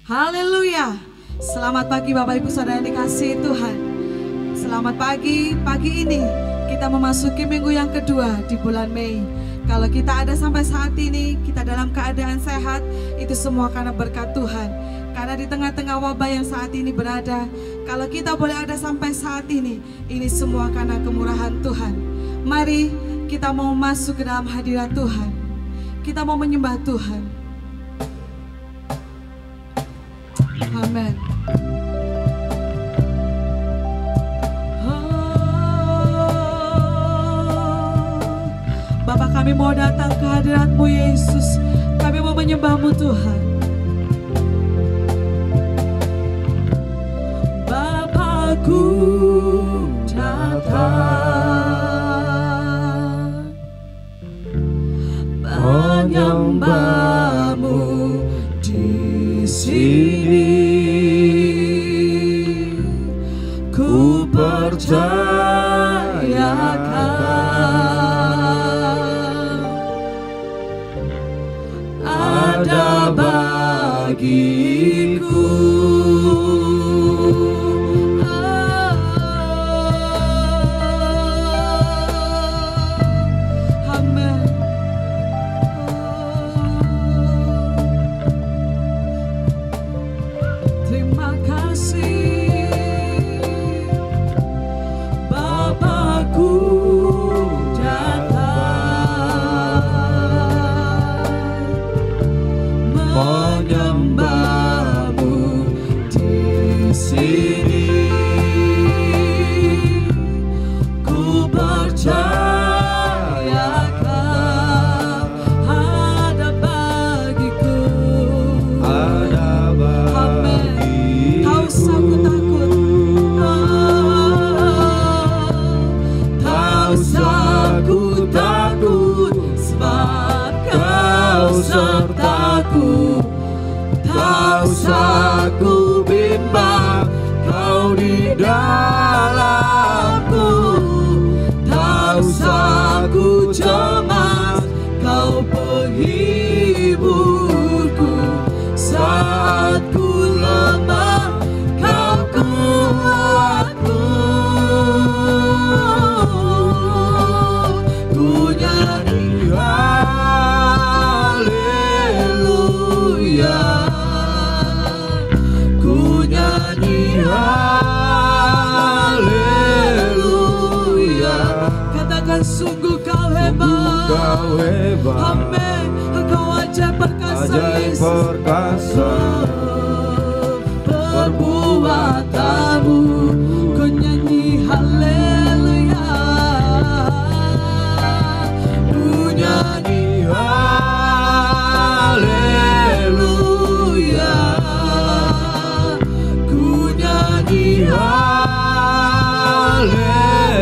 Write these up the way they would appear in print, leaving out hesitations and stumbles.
Haleluya. Selamat pagi Bapak Ibu Saudara yang dikasihi Tuhan. Selamat pagi ini kita memasuki minggu yang kedua di bulan Mei. Kalau kita ada sampai saat ini, kita dalam keadaan sehat, itu semua karena berkat Tuhan. Karena di tengah-tengah wabah yang saat ini berada, kalau kita boleh ada sampai saat ini semua karena kemurahan Tuhan. Mari kita mau masuk ke dalam hadirat Tuhan. Kita mau menyembah Tuhan. Amin. Bapa, kami mau datang ke hadirat-Mu Yesus. Kami mau menyembah-Mu Tuhan. Bapakku datang menyembah-Mu di sini. Ku percayakan ada bagiku. Amin. Terima kasih. Aku bimbang, Kau di dalamku. Tak usah ku cemas, Kau penghiburku. Saat ku lemah, Kau kuatku. Ku nyanyi haleluya. Haleluya. Katakan sungguh Kau hebat. Amin. Engkau ajaib perkasa Yesus. Perbuatanmu ku nyanyi haleluya. Ku nyanyi haleluya.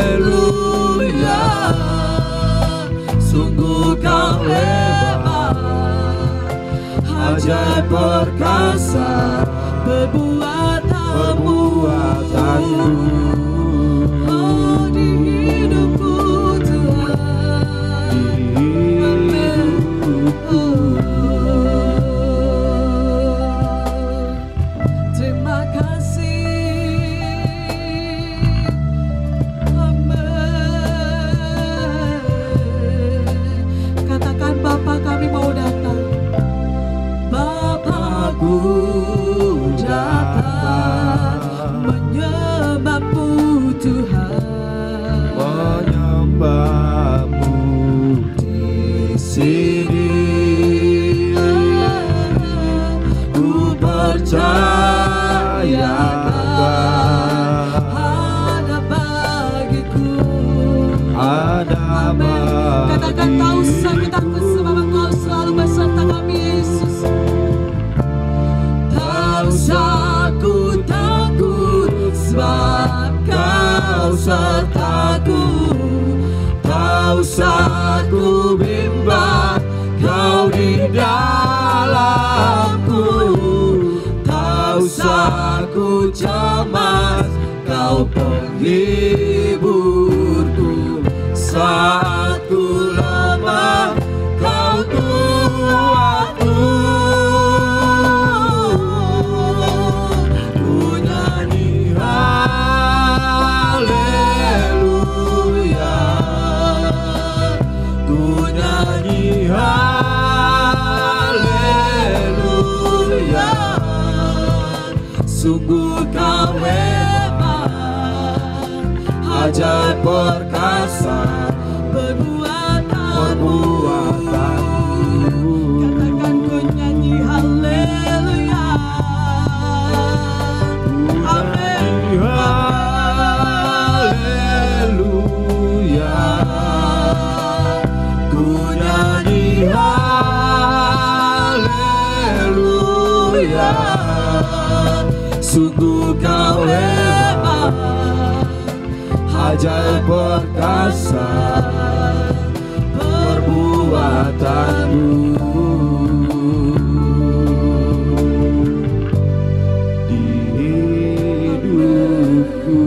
Haleluya. Sungguh Kau hebat, ajaib perkasa perbuatanmu. Oh, di hidupku Tuhan. Amin. Terima kasih. Katakan Bapa, kami mau datang. Bapakku datang menyembah-Mu Tuhan. Menyembah-Mu di sini. Ku percayakan ada bagiku. Ada bagiku. Katakan tak usah kita sebab Engkau selalu beserta kami Yesus. Tak usah ku takut sebab Kau sertaku. Tak usah ku bimbang, Kau di dalamku. Tak usah ku cemas, Kau penghiburku. Saat ku lemah, Kau kuatku. nyanyi haleluya, sungguh kau hebat, ajaib perkasa perbuatanmu. Katakan ku nyanyi haleluya. Amin. Haleluya, ku nyanyi haleluya, sungguh kau hebat, ajaib perkasa perbuatanmu. Di hidupku,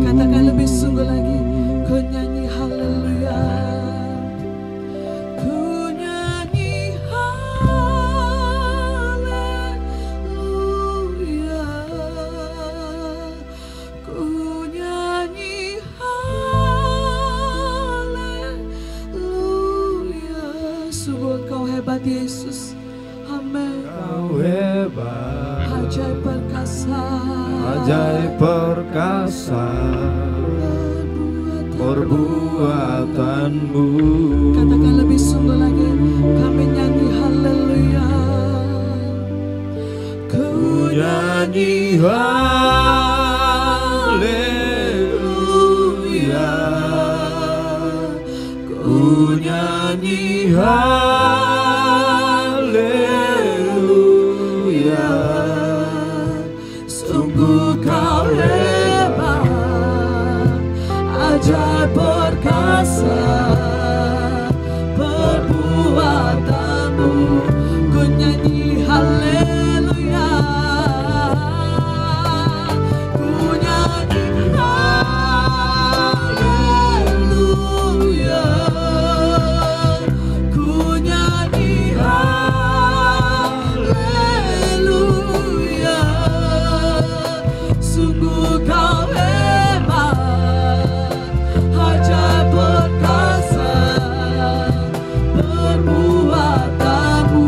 Katakan lebih sungguh lagi, ku nyanyi haleluya. Ku nyanyi haleluya. Ku nyanyi haleluya. Sungguh Engkau hebat Yesus. Amin. kau hebat, Ajaib perkasa, ajaib perkasa perbuatanmu. Katakan lebih sungguh lagi, kami nyanyi haleluya. Ku Nyanyi haleluya, ku nyanyi haleluya, sungguh kau hebat, ajaib perkasa perbuatanmu. Ku nyanyi haleluya. Ku nyanyi haleluya. Ku nyanyi haleluya, sungguh kau hebat, ajaib perkasa perbuatanmu.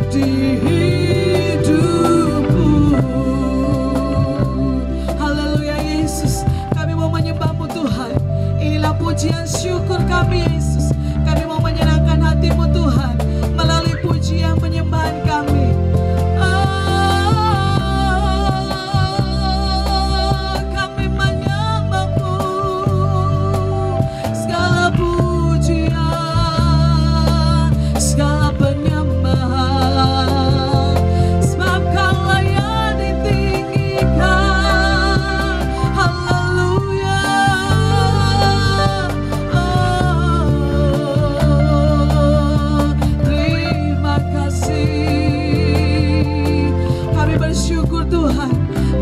Di hidupku, haleluya Yesus, kami mau menyembah-Mu Tuhan. Inilah pujian syukur kami Yesus. Kami mau menyenangkan hati-Mu Tuhan melalui pujian penyembahan kami. Kami menyembah-Mu, segala pujian, segala penyembahan, sebab Kaulah yang ditinggikan. Haleluya. Terima kasih. Kami bersyukur Tuhan,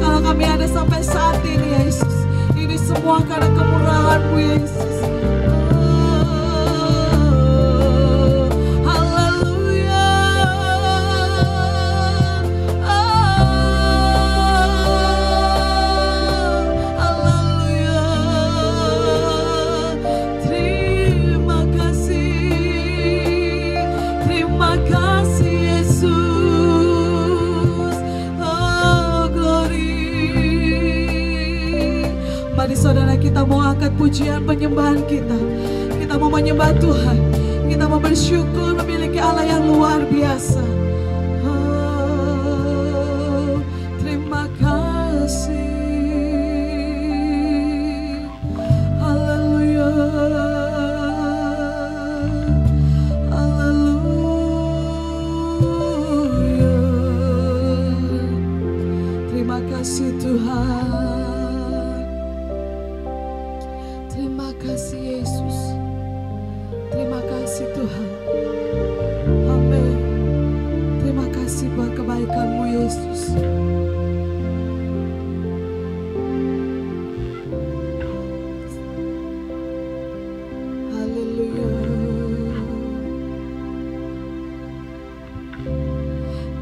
kalau kami ada sampai saat ini Yesus, ini semua karena kemurahan-Mu Yesus. Haleluya. Haleluya. Terima kasih. Terima kasih Yesus. Oh glory. Mari saudara, kita mau angkat pujian penyembahan kita. Kita mau menyembah Tuhan. Kita mau bersyukur memiliki Allah yang luar biasa. Oh, terima kasih. Haleluya. Haleluya. Terima kasih Tuhan. Terima kasih Yesus. Terima kasih Tuhan. Amin. Terima kasih buat kebaikan-Mu Yesus. Haleluya.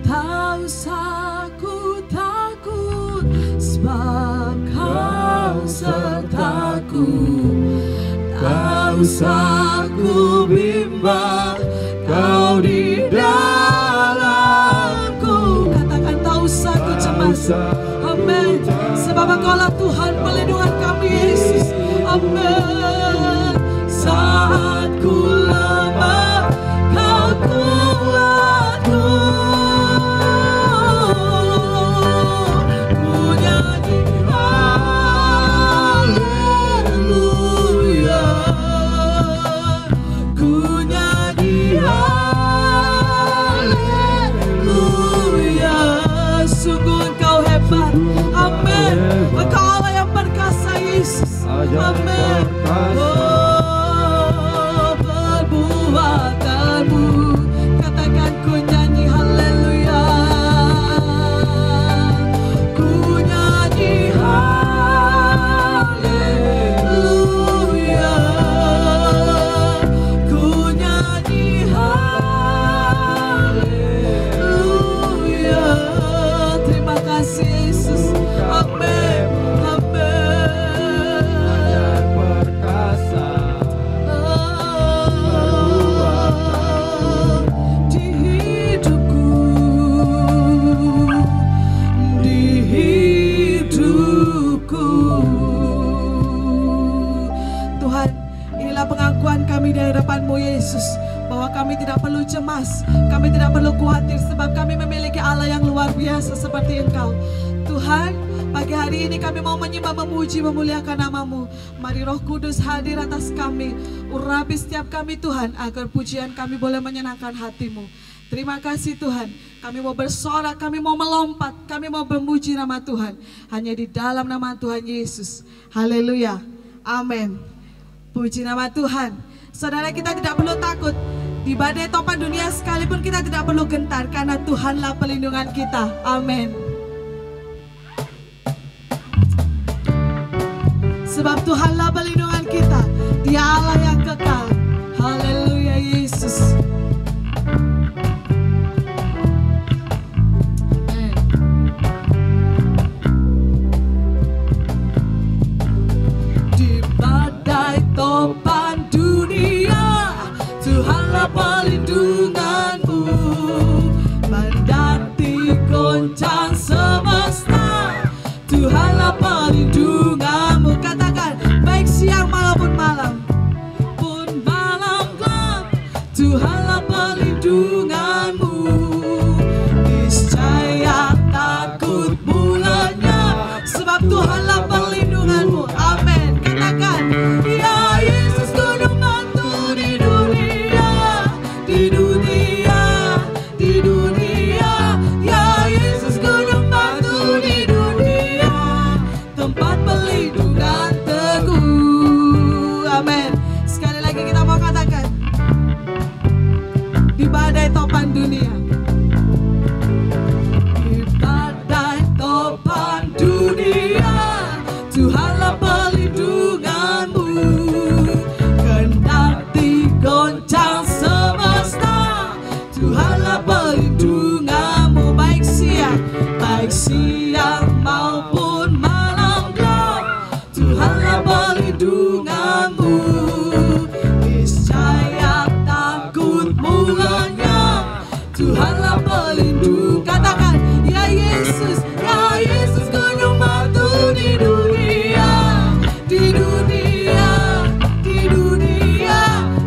Tak usah ku takut, sebab Kau serta aku, tak usah ku bimbang, Kau di dalamku. Katakan tak usah ku cemas. Amin. Sebab Engkaulah Tuhan pelindungan kami, Yesus. Amin. Saat ku lemah, Kau kuatku. Ku nyanyi haleluya, ku nyanyi haleluya. Sungguh Engkau hebat. Amin. Engkau Allah yang perkasa, Yesus. Amin. Oh, perbuatanmu. Katakan ku nyanyi haleluya, ku nyanyi haleluya, ku nyanyi haleluya. Terima kasih Yesus. Amin. Pengakuan kami di hadapan-Mu Yesus, bahwa kami tidak perlu cemas, kami tidak perlu khawatir, sebab kami memiliki Allah yang luar biasa seperti Engkau. Tuhan, pagi hari ini kami mau menyembah, memuji, memuliakan nama-Mu. Mari Roh Kudus hadir atas kami, urapi setiap kami Tuhan, agar pujian kami boleh menyenangkan hati-Mu. Terima kasih Tuhan, kami mau bersorak, kami mau melompat, kami mau memuji nama Tuhan, hanya di dalam nama Tuhan Yesus. Haleluya, amin. Puji nama Tuhan. Saudara, kita tidak perlu takut. Di badai topan dunia sekalipun kita tidak perlu gentar, karena Tuhanlah pelindungan kita. Amin. Sebab Tuhanlah pelindungan kita. Dia Allah yang kekal. Haleluya Yesus. Topan dunia, Tuhanlah pelindunganmu. Mendaki goncang semesta, Tuhanlah pelindunganmu. Katakan, baik siang maupun malam, pun malam gelap, Tuhanlah pelindunganmu. Niscaya takut mulanya, sebab Tuhanlah pelindunganmu. Amin. Katakan, ya Yesus gunung batu di dunia, di dunia, di dunia. Ya Yesus gunung batu di dunia, tempat pelindungan teguh. Amin. Sekali lagi kita mau katakan, di badai topan dunia, di badai topan dunia, Tuhanlah pelindunganmu. Kendati goncang semesta, Tuhanlah pelindunganmu. Baik siang maupun malam gelap, Tuhanlah pelindunganmu. Niscaya takut mulanya, Tuhanlah pelindung. Katakan, ya Yesus gunung batu di dunia, di dunia, di dunia.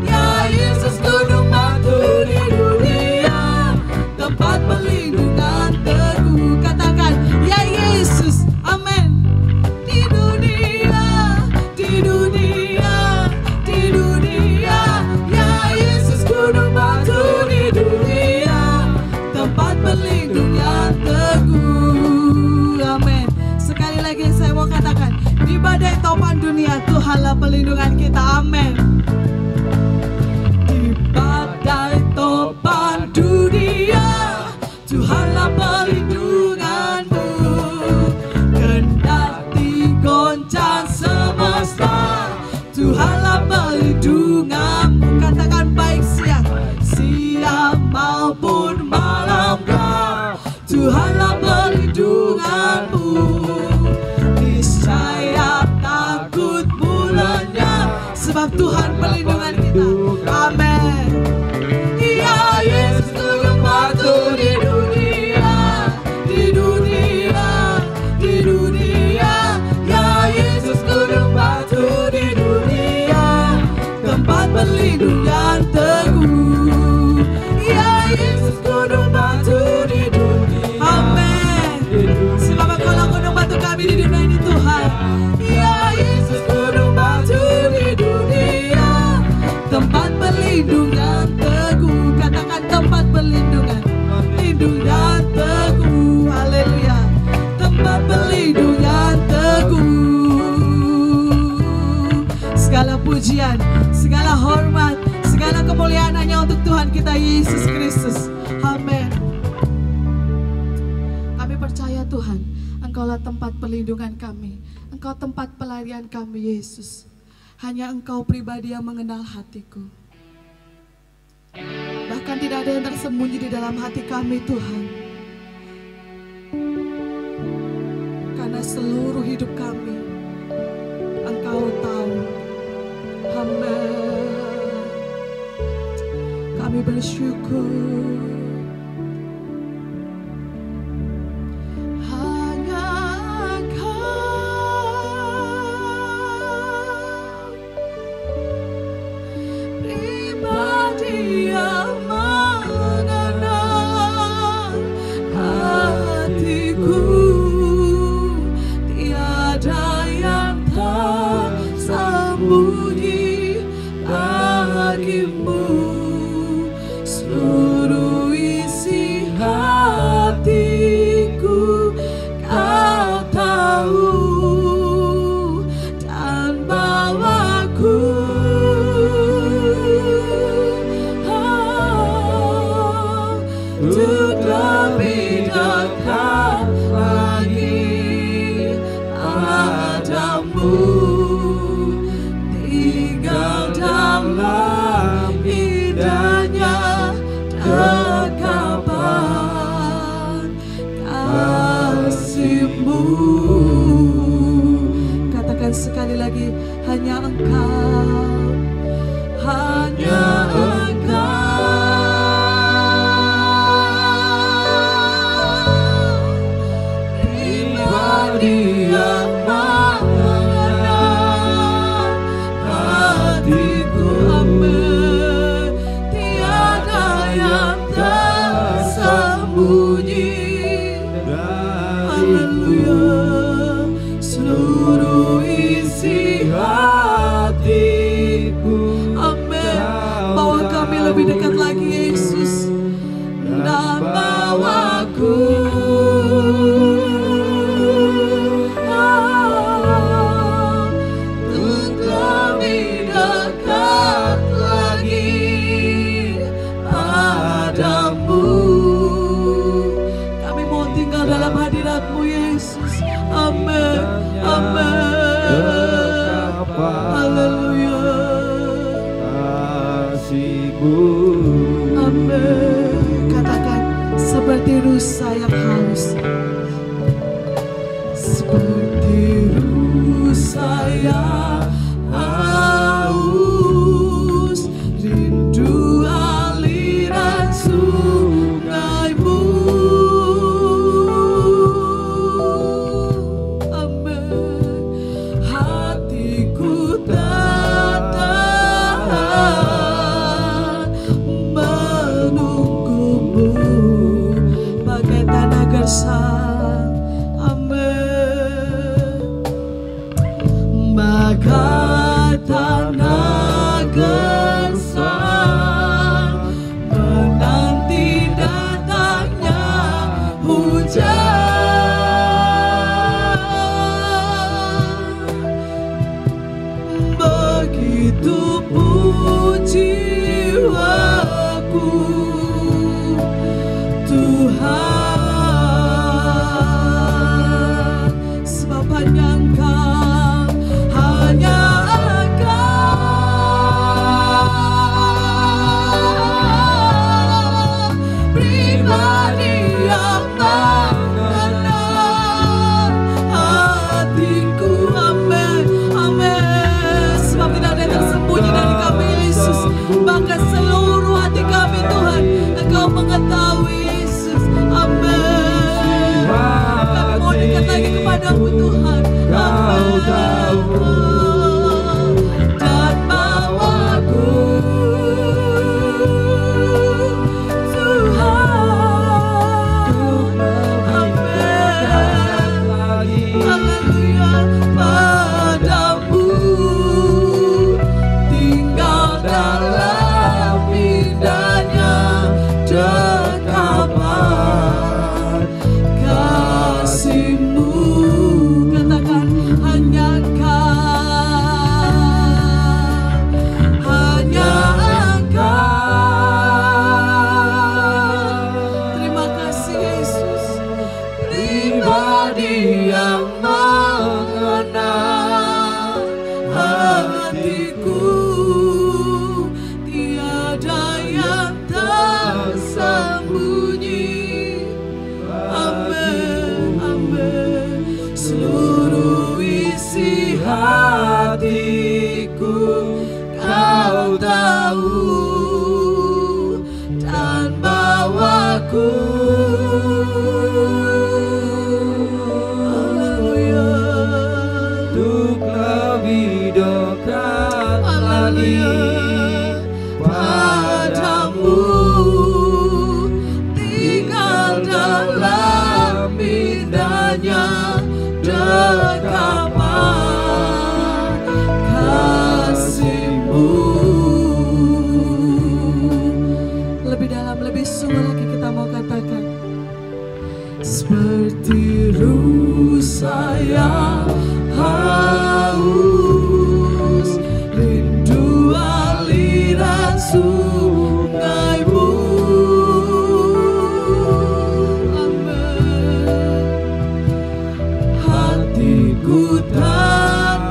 Ya Yesus gunung batu di dunia, tempat pelindungan teguh. Katakan, ya Yesus, amin. Di dunia, di dunia, di dunia. Ya Yesus gunung batu di dunia, tempat pelindungan teguh. Amin. Sekali lagi saya mau katakan, di badai topan dunia, Tuhanlah pelindungan kita. Amin. Di badai topan dunia, Tuhanlah pelindunganmu. Kendati goncang semesta, Tuhanlah pelindunganmu. Katakan, baik siang maupun malam gelap, Tuhanlah pelindunganmu. Niscaya takut mulanya, sebab Tuhan perlindungan kita. Amin. Ya Yesus gunung batu di dunia, di dunia, di dunia. Ya Yesus gunung batu di dunia, tempat berlindung yang teguh. Ya Yesus gunung batu di dunia. Amin. Sebab Engkaulah gunung batu kami di dunia ini Tuhan. Ya Yesus gunung batu di dunia, tempat berlindung yang teguh. Katakan tempat berlindungan, lindung yang teguh. Haleluya. Tempat berlindung yang teguh. Segala pujian, segala hormat, segala kemuliaan hanya untuk Tuhan kita Yesus Kristus. Amin. Kami percaya Tuhan, Engkaulah tempat perlindungan kami. Engkau tempat pelarian kami Yesus. Hanya Engkau pribadi yang mengenal hatiku. Bahkan tidak ada yang tersembunyi di dalam hati kami Tuhan. Karena seluruh hidup kami Engkau tahu. Amin. Kami bersyukur. Katakan sekali lagi, hanya Engkau, hanya Engkau, pribadi yang mengenal hatiku. Amin. Tiada yang tersembunyi. Haleluya. Seluruh isi hatiku. Amin. Bawa kami lebih dekat lagi Yesus. Dan bawaku untuk lebih dekat lagi padamu. Kami mau tinggal dalam hadirat-Mu Yesus. Amin. Amin. Haleluya. Amin. Katakan seperti rusa yang haus. Seperti rusa yang haus, rindu aliran sungai-Mu. Amin. Bagai tanah gersang menanti datangnya hujan, begitu pun jiwaku Tuhan. Tersembunyi hatiku, Kau tahu dan bawaku. Haleluya, untuk lebih dekat lagi padamu, tinggal dalam indahnya dekapan kasih-Mu. Lebih dalam, lebih sungguh lagi kita mau katakan, seperti rusa yang haus, rindu aliran sungai-Mu. Amin. Hatiku tenang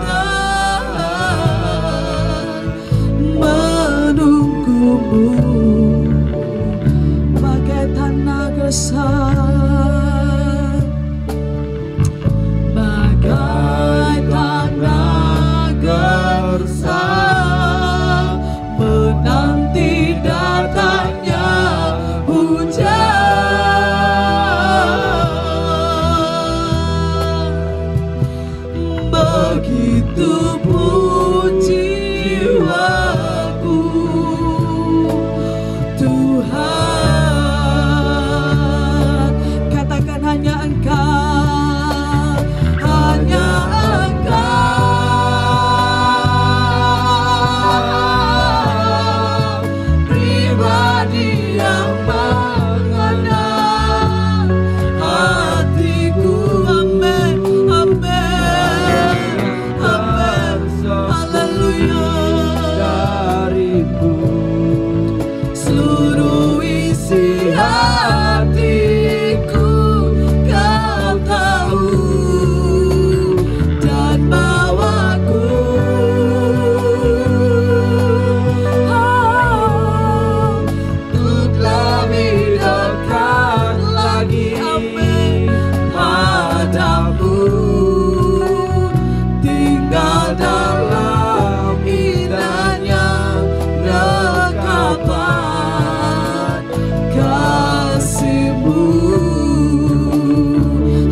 menunggu-Mu, bagai tanah gersang, bagai tanah gersang, menanti datangnya hujan. Begitu pun jiwaku, Tuhan. katakan hanya Engkau, Hanya Engkau, pribadi yang mengenal hatiku. amin, amin, amin, haleluya. Dariku seluruh isi hatiku, Kau tahu dan bawaku. Untuk lebih dekat lagi padamu, tinggal dalam indahnya dekapan kasih-Mu.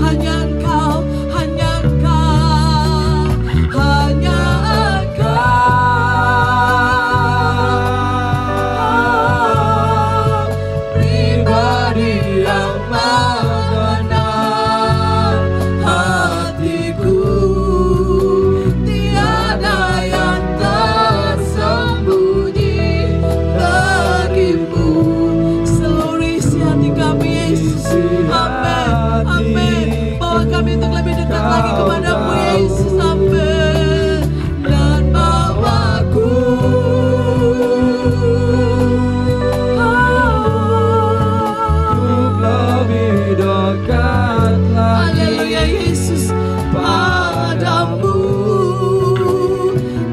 Hanya Engkau, hanya Engkau, Hanya Engkau, pribadi yang mengenal hatiku. Tiada yang tersembunyi bagimu. seluruh isi hati kami Yesus. Amin, amin. Bawa kami untuk lebih dekat lagi kepadamu Yesus. Amin. Dan bawaku untuk lebih dekat Haleluya lagi Yesus. padamu,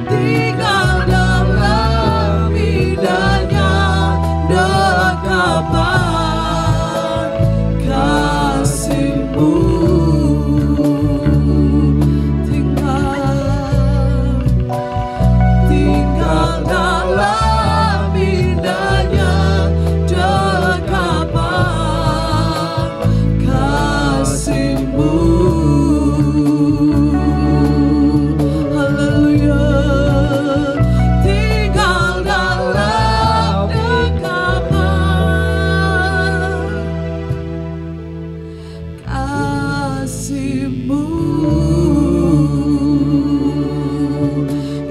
tinggal dalam indahnya dekapan kasih-Mu. Tinggal dalam indahnya dekapan kasih-Mu. Haleluya, tinggal dalam dekapan kasih-Mu.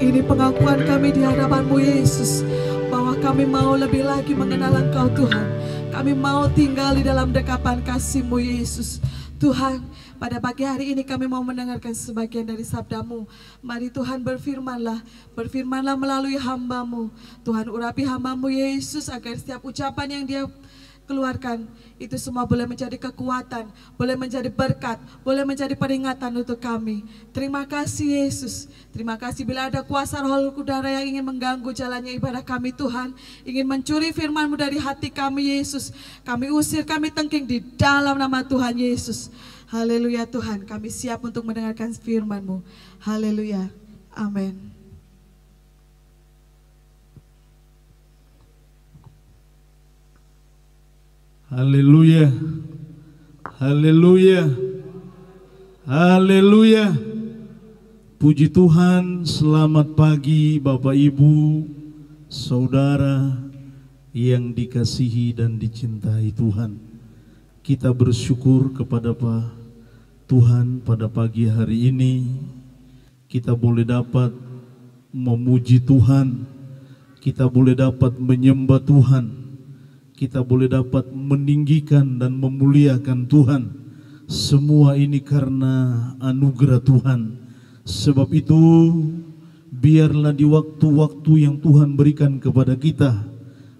Ini pengakuan kami di hadapan-Mu Yesus, bahwa kami mau lebih lagi mengenal Engkau Tuhan. Kami mau tinggal di dalam dekapan kasih-Mu Yesus. Tuhan, pada pagi hari ini kami mau mendengarkan sebagian dari sabda-Mu. Mari Tuhan berfirmanlah melalui hamba-Mu. Tuhan urapi hamba-Mu Yesus agar setiap ucapan yang dia keluarkan itu semua boleh menjadi kekuatan, boleh menjadi berkat, boleh menjadi peringatan untuk kami. Terima kasih Yesus. Terima kasih bila ada kuasa roh kudara yang ingin mengganggu jalannya ibadah kami Tuhan, ingin mencuri firman-Mu dari hati kami Yesus. Kami usir, kami tengking di dalam nama Tuhan Yesus. Haleluya Tuhan, kami siap untuk mendengarkan firman-Mu. Haleluya. Amin. Haleluya. Haleluya. Haleluya. Puji Tuhan, selamat pagi Bapak Ibu, Saudara yang dikasihi dan dicintai Tuhan. Kita bersyukur kepada Tuhan pada pagi hari ini. Kita boleh dapat memuji Tuhan, kita boleh dapat menyembah Tuhan, kita boleh dapat meninggikan dan memuliakan Tuhan. Semua ini karena anugerah Tuhan. Sebab itu biarlah di waktu-waktu yang Tuhan berikan kepada kita,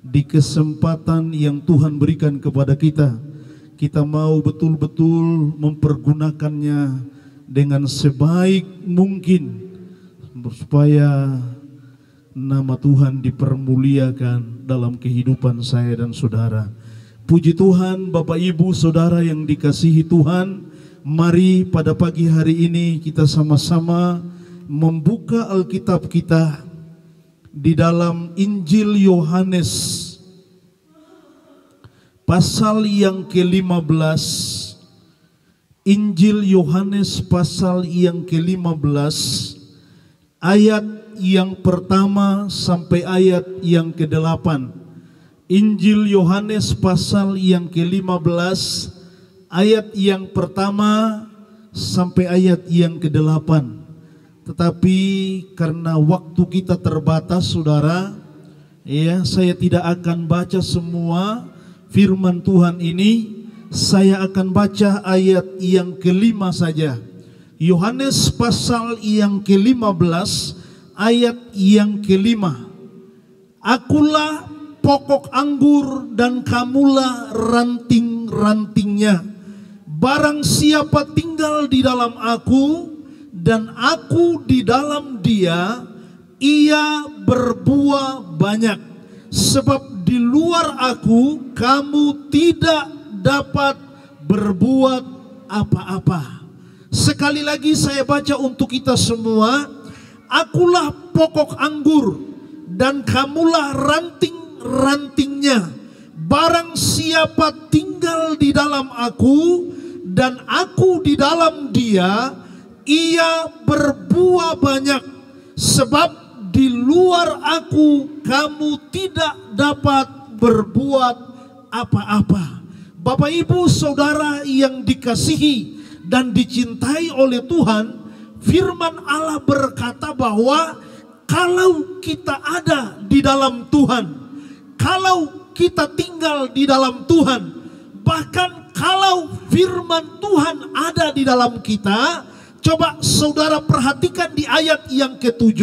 di kesempatan yang Tuhan berikan kepada kita, kita mau betul-betul mempergunakannya dengan sebaik mungkin supaya nama Tuhan dipermuliakan dalam kehidupan saya dan saudara. Puji Tuhan, Bapak Ibu Saudara yang dikasihi Tuhan, mari pada pagi hari ini kita sama-sama membuka Alkitab kita di dalam Injil Yohanes pasal yang ke-15. Injil Yohanes pasal yang ke-15 ayat yang pertama sampai ayat yang ke-8. Injil Yohanes pasal yang ke-15 ayat yang pertama sampai ayat yang ke-8. Tetapi karena waktu kita terbatas saudara, ya, saya tidak akan baca semua firman Tuhan ini. Saya akan baca ayat yang ke-5 saja. Yohanes pasal yang ke-15 ayat yang ke-5. Akulah pokok anggur dan kamulah ranting-rantingnya. Barang siapa tinggal di dalam aku dan aku di dalam dia, ia berbuah banyak. Sebab di luar aku kamu tidak dapat berbuat apa-apa. Sekali lagi saya baca untuk kita semua. Akulah pokok anggur dan kamulah ranting-rantingnya. Barang siapa tinggal di dalam aku dan aku di dalam dia, ia berbuah banyak. Sebab di luar aku kamu tidak dapat berbuat apa-apa. Bapak Ibu Saudara yang dikasihi dan dicintai oleh Tuhan, firman Allah berkata bahwa kalau kita ada di dalam Tuhan, kalau kita tinggal di dalam Tuhan, bahkan kalau firman Tuhan ada di dalam kita, coba saudara perhatikan di ayat yang ke-7,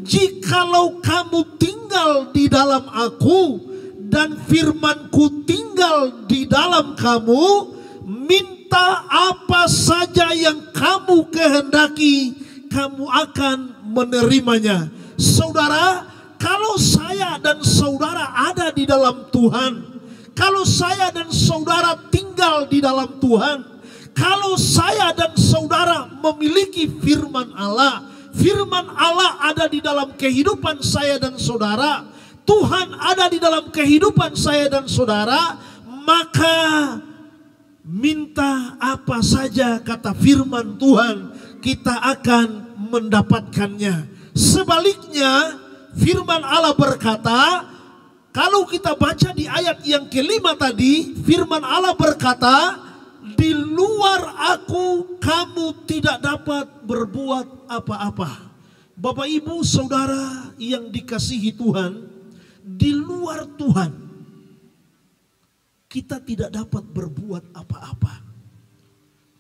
jikalau kamu tinggal di dalam aku dan firmanku tinggal di dalam kamu, minta apa saja yang kamu kehendaki, kamu akan menerimanya. Saudara, kalau saya dan saudara ada di dalam Tuhan, kalau saya dan saudara tinggal di dalam Tuhan, kalau saya dan saudara memiliki firman Allah, firman Allah ada di dalam kehidupan saya dan saudara, Tuhan ada di dalam kehidupan saya dan saudara, maka minta apa saja kata firman Tuhan, kita akan mendapatkannya. Sebaliknya firman Allah berkata, kalau kita baca di ayat yang ke-5 tadi, firman Allah berkata, di luar aku kamu tidak dapat berbuat apa-apa. Bapak Ibu Saudara yang dikasihi Tuhan, di luar Tuhan kita tidak dapat berbuat apa-apa.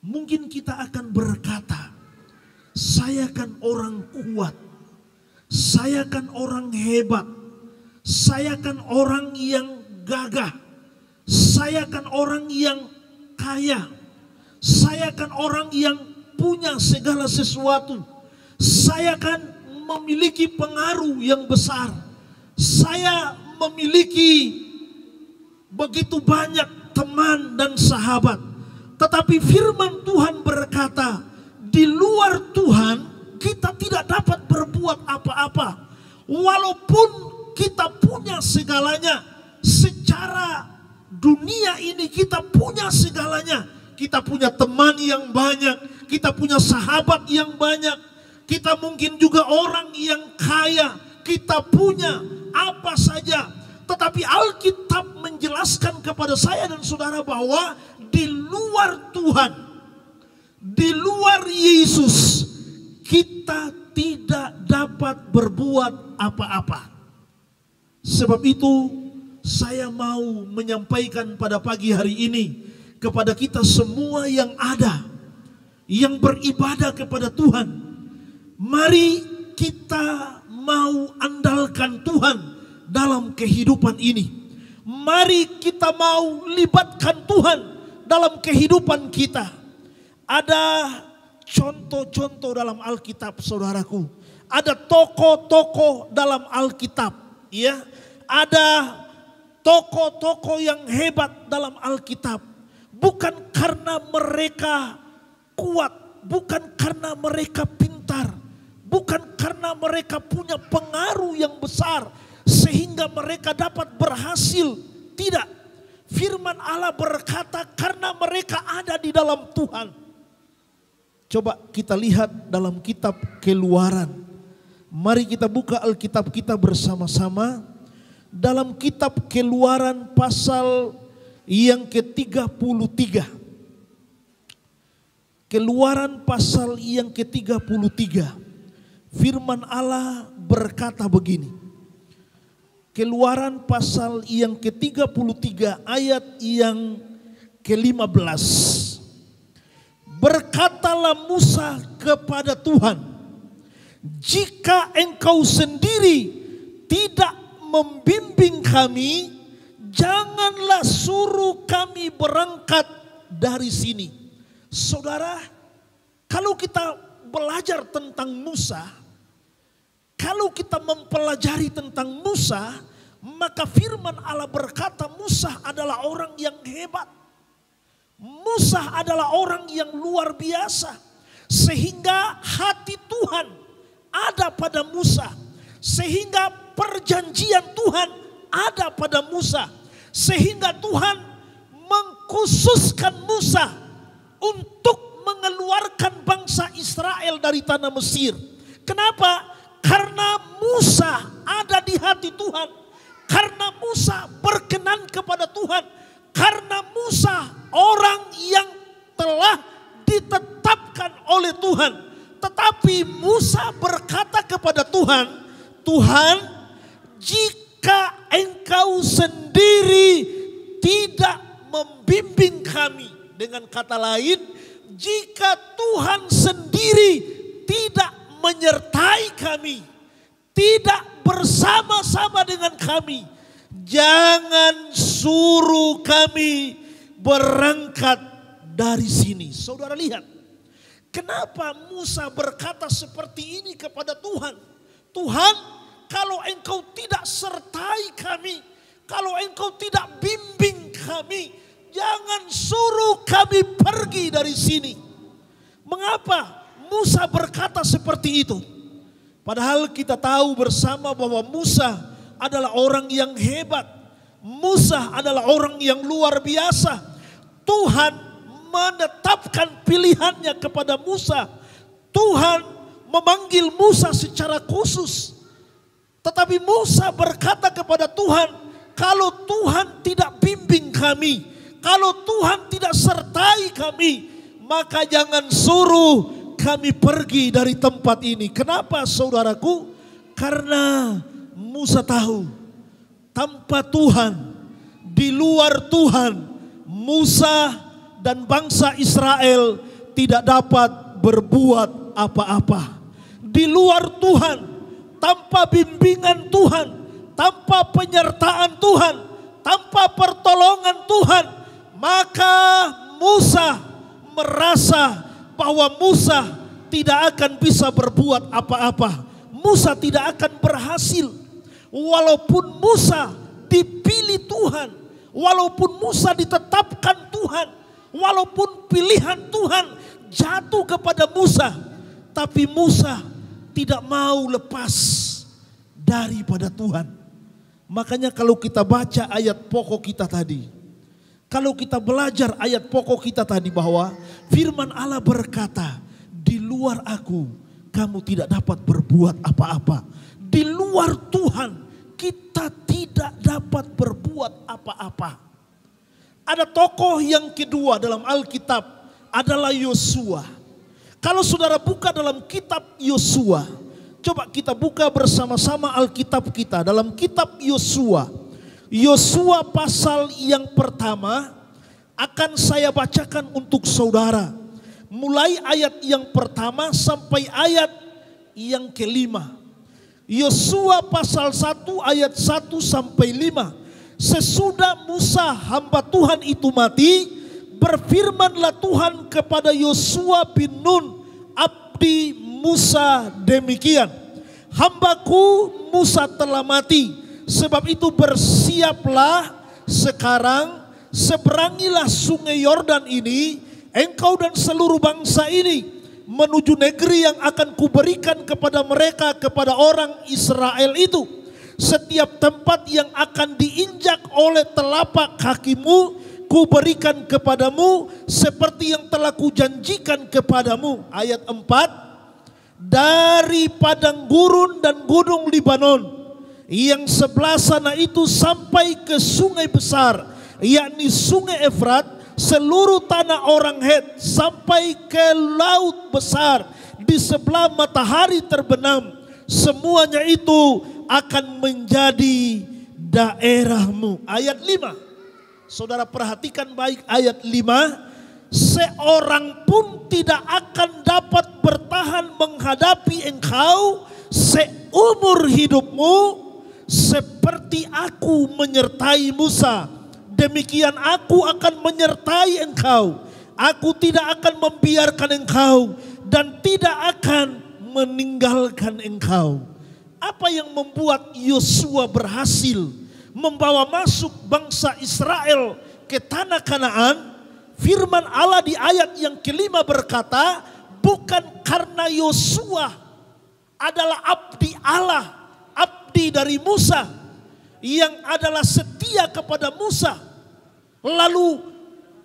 Mungkin kita akan berkata, saya kan orang kuat, saya kan orang hebat, saya kan orang yang gagah, saya kan orang yang kaya, saya kan orang yang punya segala sesuatu, saya kan memiliki pengaruh yang besar, saya memiliki begitu banyak teman dan sahabat. Tetapi firman Tuhan berkata, di luar Tuhan kita tidak dapat berbuat apa-apa. Walaupun kita punya segalanya, secara dunia ini kita punya segalanya. Kita punya teman yang banyak, kita punya sahabat yang banyak, kita mungkin juga orang yang kaya, kita punya apa saja. Tetapi Alkitab menjelaskan kepada saya dan saudara bahwa di luar Tuhan, di luar Yesus, kita tidak dapat berbuat apa-apa. Sebab itu saya mau menyampaikan pada pagi hari ini kepada kita semua yang ada, yang beribadah kepada Tuhan. Mari kita mau andalkan Tuhan dalam kehidupan ini. Mari kita mau libatkan Tuhan dalam kehidupan kita. Ada contoh-contoh dalam Alkitab, saudaraku. Ada tokoh-tokoh dalam Alkitab, ya. Ada tokoh-tokoh yang hebat dalam Alkitab. Bukan karena mereka kuat, bukan karena mereka pintar, bukan karena mereka punya pengaruh yang besar sehingga mereka dapat berhasil. Tidak. Firman Allah berkata karena mereka ada di dalam Tuhan. Coba kita lihat dalam kitab Keluaran. Mari kita buka Alkitab kita bersama-sama. Dalam kitab Keluaran pasal yang ke-33. Keluaran pasal yang ke-33. Firman Allah berkata begini. Keluaran pasal yang ke-33 ayat yang ke-15. Berkatalah Musa kepada Tuhan, jika engkau sendiri tidak membimbing kami, janganlah suruh kami berangkat dari sini. Saudara, kalau kita belajar tentang Musa, kalau kita mempelajari tentang Musa, maka firman Allah berkata Musa adalah orang yang hebat. Musa adalah orang yang luar biasa. Sehingga hati Tuhan ada pada Musa. Sehingga perjanjian Tuhan ada pada Musa. Sehingga Tuhan mengkhususkan Musa untuk mengeluarkan bangsa Israel dari tanah Mesir. Kenapa? Karena Musa ada di hati Tuhan. Karena Musa berkenan kepada Tuhan. Karena Musa orang yang telah ditetapkan oleh Tuhan. Tetapi Musa berkata kepada Tuhan, Tuhan, jika engkau sendiri tidak membimbing kami. Dengan kata lain, jika Tuhan sendiri tidak menyertai kami, tidak bersama-sama dengan kami, jangan suruh kami berangkat dari sini. Saudara lihat, kenapa Musa berkata seperti ini kepada Tuhan? Tuhan, kalau engkau tidak sertai kami, kalau engkau tidak bimbing kami, jangan suruh kami pergi dari sini. Mengapa Musa berkata seperti itu? Padahal kita tahu bersama bahwa Musa adalah orang yang hebat. Musa adalah orang yang luar biasa. Tuhan menetapkan pilihannya kepada Musa. Tuhan memanggil Musa secara khusus. Tetapi Musa berkata kepada Tuhan, kalau Tuhan tidak bimbing kami, kalau Tuhan tidak sertai kami, maka jangan suruh kami pergi dari tempat ini. Kenapa saudaraku? Karena Musa tahu tanpa Tuhan, di luar Tuhan, Musa dan bangsa Israel tidak dapat berbuat apa-apa. Di luar Tuhan, tanpa bimbingan Tuhan, tanpa penyertaan Tuhan, tanpa pertolongan Tuhan, maka Musa merasa bahwa Musa tidak akan bisa berbuat apa-apa. Musa tidak akan berhasil. Walaupun Musa dipilih Tuhan, walaupun Musa ditetapkan Tuhan, walaupun pilihan Tuhan jatuh kepada Musa, tapi Musa tidak mau lepas daripada Tuhan. Makanya kalau kita baca ayat pokok kita tadi, Kalau kita belajar ayat pokok kita tadi bahwa firman Allah berkata, di luar aku kamu tidak dapat berbuat apa-apa. Di luar Tuhan kita tidak dapat berbuat apa-apa. Ada tokoh yang kedua dalam Alkitab adalah Yosua. Kalau saudara buka dalam kitab Yosua, coba kita buka bersama-sama Alkitab kita dalam kitab Yosua. Yosua pasal yang pertama akan saya bacakan untuk saudara. Mulai ayat yang pertama sampai ayat yang kelima. Yosua pasal 1 ayat 1 sampai 5. Sesudah Musa hamba Tuhan itu mati, berfirmanlah Tuhan kepada Yosua bin Nun, abdi Musa demikian. Hambaku Musa telah mati. Sebab itu bersiaplah sekarang, seberangilah sungai Yordan ini, engkau dan seluruh bangsa ini, menuju negeri yang akan kuberikan kepada mereka, kepada orang Israel itu. Setiap tempat yang akan diinjak oleh telapak kakimu, kuberikan kepadamu, seperti yang telah kujanjikan kepadamu. Ayat 4, dari padang gurun dan gunung Libanon, yang sebelah sana itu sampai ke sungai besar, yakni sungai Efrat, seluruh tanah orang Het, sampai ke laut besar di sebelah matahari terbenam, semuanya itu akan menjadi daerahmu. Ayat 5, saudara perhatikan baik ayat 5. Seorang pun tidak akan dapat bertahan menghadapi engkau seumur hidupmu. Seperti aku menyertai Musa, demikian aku akan menyertai engkau. Aku tidak akan membiarkan engkau dan tidak akan meninggalkan engkau. Apa yang membuat Yosua berhasil membawa masuk bangsa Israel ke tanah Kanaan? Firman Allah di ayat yang kelima berkata, bukan karena Yosua adalah abdi Allah, abdi dari Musa, yang adalah setia kepada Musa. Lalu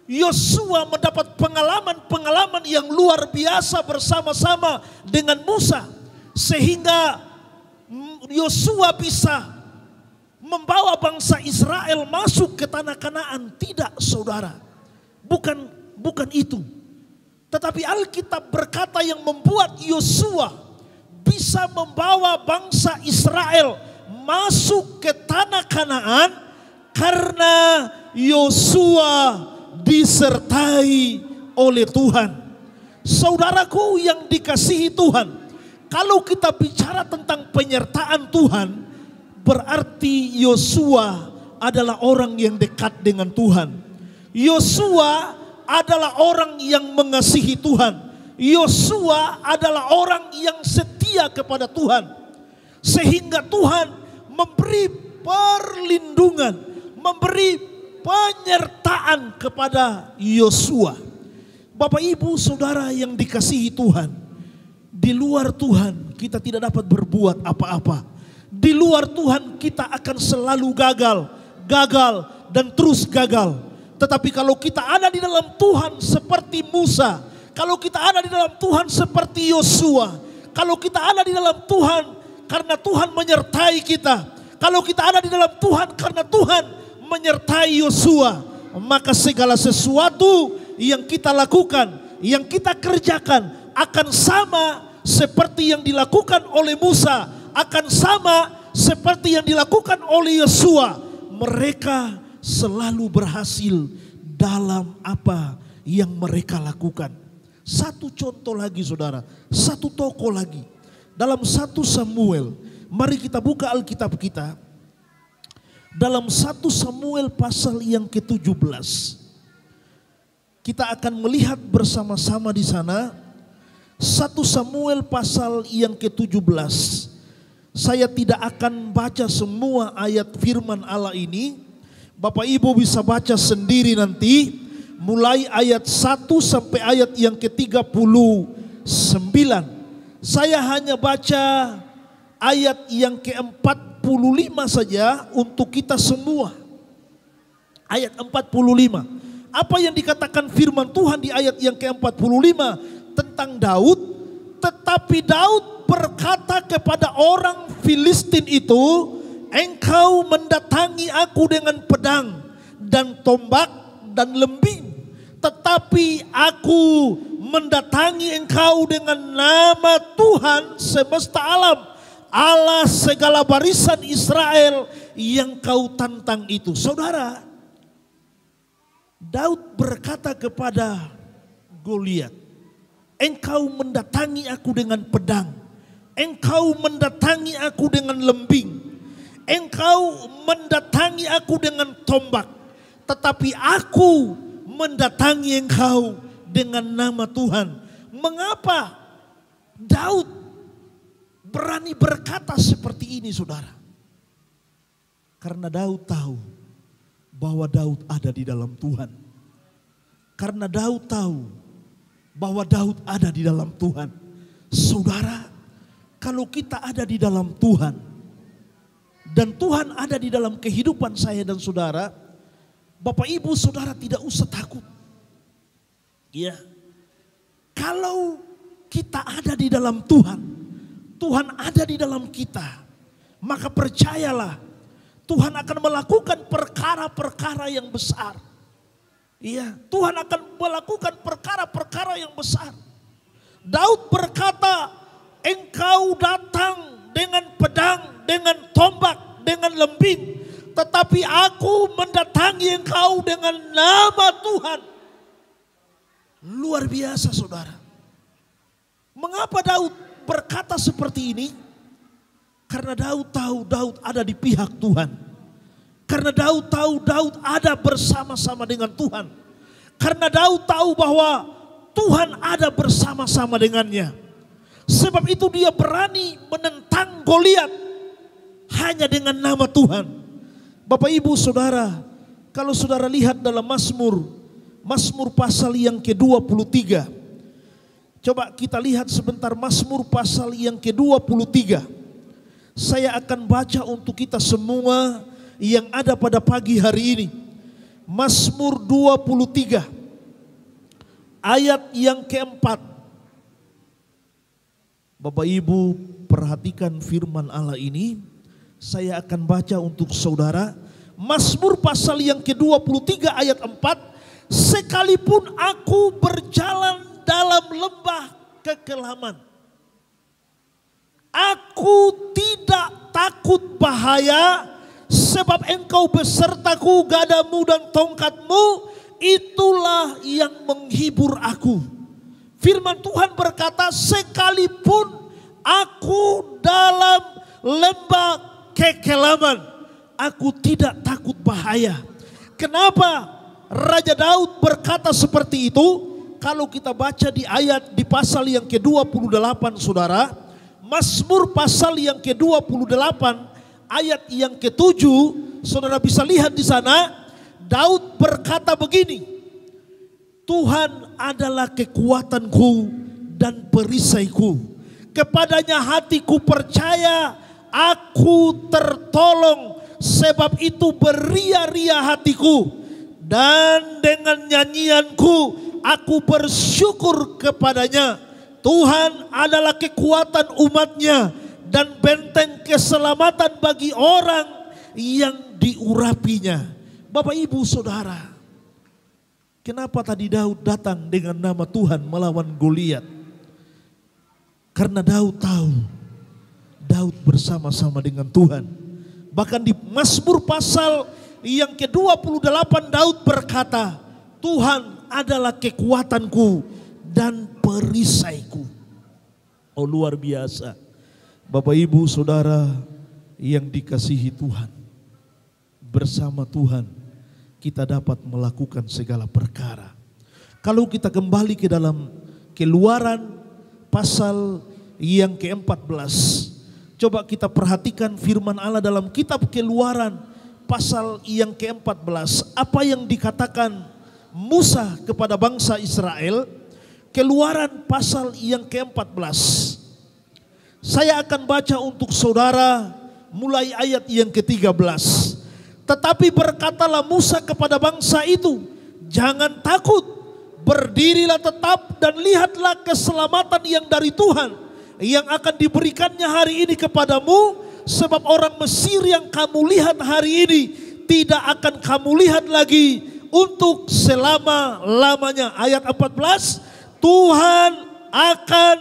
Yosua mendapat pengalaman-pengalaman yang luar biasa bersama-sama dengan Musa, sehingga Yosua bisa membawa bangsa Israel masuk ke tanah Kanaan. Tidak, saudara, bukan itu. Tetapi Alkitab berkata yang membuat Yosua bisa membawa bangsa Israel masuk ke tanah Kanaan karena Yosua disertai oleh Tuhan. Saudaraku yang dikasihi Tuhan, kalau kita bicara tentang penyertaan Tuhan, berarti Yosua adalah orang yang dekat dengan Tuhan. Yosua adalah orang yang mengasihi Tuhan. Yosua adalah orang yang setia kepada Tuhan, sehingga Tuhan memberi perlindungan, memberi penyertaan kepada Yosua. Bapak ibu saudara yang dikasihi Tuhan, di luar Tuhan kita tidak dapat berbuat apa-apa. Di luar Tuhan kita akan selalu gagal dan terus gagal. Tetapi kalau kita ada di dalam Tuhan seperti Musa, kalau kita ada di dalam Tuhan seperti Yosua, kalau kita ada di dalam Tuhan karena Tuhan menyertai kita, kalau kita ada di dalam Tuhan karena Tuhan menyertai Yosua, maka segala sesuatu yang kita lakukan, yang kita kerjakan akan sama seperti yang dilakukan oleh Musa, akan sama seperti yang dilakukan oleh Yosua. Mereka selalu berhasil dalam apa yang mereka lakukan. Satu contoh lagi saudara, satu tokoh lagi. Dalam 1 Samuel, mari kita buka Alkitab kita. Dalam 1 Samuel pasal yang ke-17. Kita akan melihat bersama-sama di sana. 1 Samuel pasal yang ke-17. Saya tidak akan baca semua ayat firman Allah ini. Bapak Ibu bisa baca sendiri nanti. Mulai ayat 1 sampai ayat yang ke-39. Saya hanya baca ayat yang ke-45 saja untuk kita semua. ayat 45. Apa yang dikatakan firman Tuhan di ayat yang ke-45 tentang Daud? Tetapi Daud berkata kepada orang Filistin itu, engkau mendatangi aku dengan pedang dan tombak dan lembing, tetapi aku mendatangi engkau dengan nama Tuhan semesta alam, Allah segala barisan Israel yang kau tantang itu. Saudara, Daud berkata kepada Goliat, engkau mendatangi aku dengan pedang, engkau mendatangi aku dengan lembing, engkau mendatangi aku dengan tombak, tetapi aku mendatangi engkau dengan nama Tuhan. Mengapa Daud berani berkata seperti ini, saudara? Karena Daud tahu bahwa Daud ada di dalam Tuhan. Karena Daud tahu bahwa Daud ada di dalam Tuhan. Saudara, kalau kita ada di dalam Tuhan dan Tuhan ada di dalam kehidupan saya dan saudara, Bapak Ibu Saudara tidak usah takut. Ya. Kalau kita ada di dalam Tuhan, Tuhan ada di dalam kita, maka percayalah Tuhan akan melakukan perkara-perkara yang besar. Iya, Tuhan akan melakukan perkara-perkara yang besar. Daud berkata, engkau datang dengan pedang, dengan tombak, dengan lembing, tetapi aku mendatangi engkau dengan nama Tuhan. Luar biasa, saudara. Mengapa Daud berkata seperti ini? Karena Daud tahu Daud ada di pihak Tuhan. Karena Daud tahu Daud ada bersama-sama dengan Tuhan. Karena Daud tahu bahwa Tuhan ada bersama-sama dengannya. Sebab itu dia berani menentang Goliat hanya dengan nama Tuhan. Bapak Ibu Saudara, kalau saudara lihat dalam Mazmur pasal yang ke-23. Coba kita lihat sebentar Mazmur pasal yang ke-23. Saya akan baca untuk kita semua yang ada pada pagi hari ini. Mazmur 23 ayat yang ke-4. Bapak Ibu perhatikan firman Allah ini. Saya akan baca untuk saudara. Mazmur pasal yang ke-23 ayat 4. Sekalipun aku berjalan dalam lembah kekelaman, aku tidak takut bahaya, sebab engkau besertaku, gadamu dan tongkatmu, itulah yang menghibur aku. Firman Tuhan berkata, sekalipun aku dalam lembah kekelaman, aku tidak takut bahaya. Kenapa Raja Daud berkata seperti itu? Kalau kita baca di pasal yang ke-28, saudara, Mazmur pasal yang ke-28 ayat yang ke-7, saudara bisa lihat di sana, Daud berkata begini, Tuhan adalah kekuatanku dan perisaiku, kepadanya hatiku percaya, aku tertolong, sebab itu beria-ria hatiku, dan dengan nyanyianku aku bersyukur kepadanya. Tuhan adalah kekuatan umatnya dan benteng keselamatan bagi orang yang diurapinya. Bapak Ibu Saudara, kenapa tadi Daud datang dengan nama Tuhan melawan Goliat? Karena Daud tahu Daud bersama-sama dengan Tuhan. Bahkan di Mazmur pasal yang ke-28 Daud berkata, Tuhan adalah kekuatanku dan perisaiku. Oh, luar biasa. Bapak Ibu Saudara yang dikasihi Tuhan, bersama Tuhan kita dapat melakukan segala perkara. Kalau kita kembali ke dalam Keluaran pasal yang ke-14, coba kita perhatikan firman Allah dalam kitab Keluaran pasal yang ke-14. Apa yang dikatakan Musa kepada bangsa Israel? Keluaran pasal yang ke-14. Saya akan baca untuk saudara mulai ayat yang ke-13. Tetapi berkatalah Musa kepada bangsa itu, jangan takut, berdirilah tetap dan lihatlah keselamatan yang dari Tuhan yang akan diberikannya hari ini kepadamu, sebab orang Mesir yang kamu lihat hari ini tidak akan kamu lihat lagi untuk selama-lamanya. Ayat 14, Tuhan akan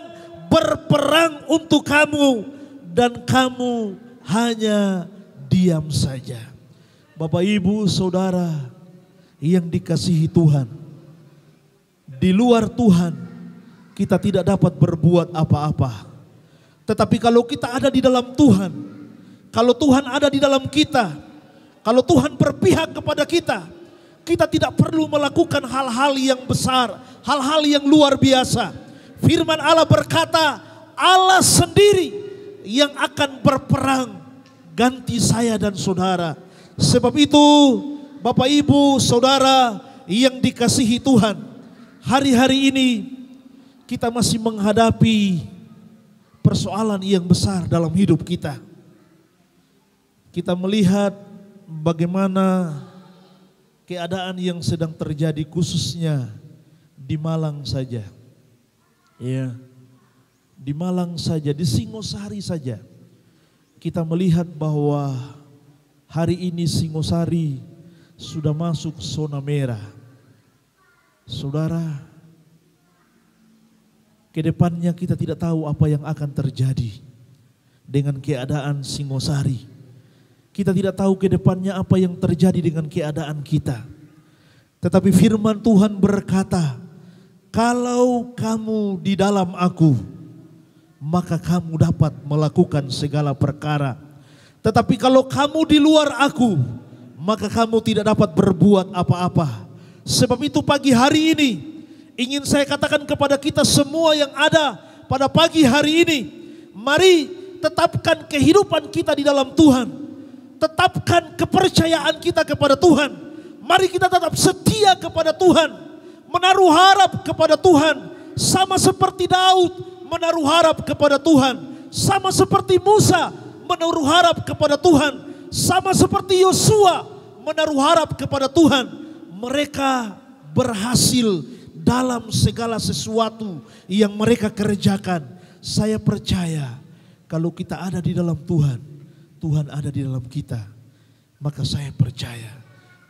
berperang untuk kamu dan kamu hanya diam saja. Bapak, Ibu, Saudara yang dikasihi Tuhan, di luar Tuhan kita tidak dapat berbuat apa-apa. Tetapi kalau kita ada di dalam Tuhan, kalau Tuhan ada di dalam kita, kalau Tuhan berpihak kepada kita, kita tidak perlu melakukan hal-hal yang besar, hal-hal yang luar biasa. Firman Allah berkata, Allah sendiri yang akan berperang ganti saya dan saudara. Sebab itu, Bapak, Ibu, Saudara yang dikasihi Tuhan, hari-hari ini kita masih menghadapi persoalan yang besar dalam hidup kita. Kita melihat bagaimana keadaan yang sedang terjadi khususnya di Malang saja. Ya, di Malang saja, di Singosari saja. Kita melihat bahwa hari ini Singosari sudah masuk zona merah. Saudara, ke depannya kita tidak tahu apa yang akan terjadi dengan keadaan Singosari. Kita tidak tahu ke depannya apa yang terjadi dengan keadaan kita. Tetapi firman Tuhan berkata, kalau kamu di dalam aku, maka kamu dapat melakukan segala perkara. Tetapi kalau kamu di luar aku, maka kamu tidak dapat berbuat apa-apa. Sebab itu pagi hari ini, ingin saya katakan kepada kita semua yang ada pada pagi hari ini, mari tetapkan kehidupan kita di dalam Tuhan. Tetapkan kepercayaan kita kepada Tuhan. Mari kita tetap setia kepada Tuhan, menaruh harap kepada Tuhan. Sama seperti Daud menaruh harap kepada Tuhan, sama seperti Musa menaruh harap kepada Tuhan, sama seperti Yosua menaruh harap kepada Tuhan. Mereka berhasil dalam segala sesuatu yang mereka kerjakan. Saya percaya kalau kita ada di dalam Tuhan, Tuhan ada di dalam kita, maka saya percaya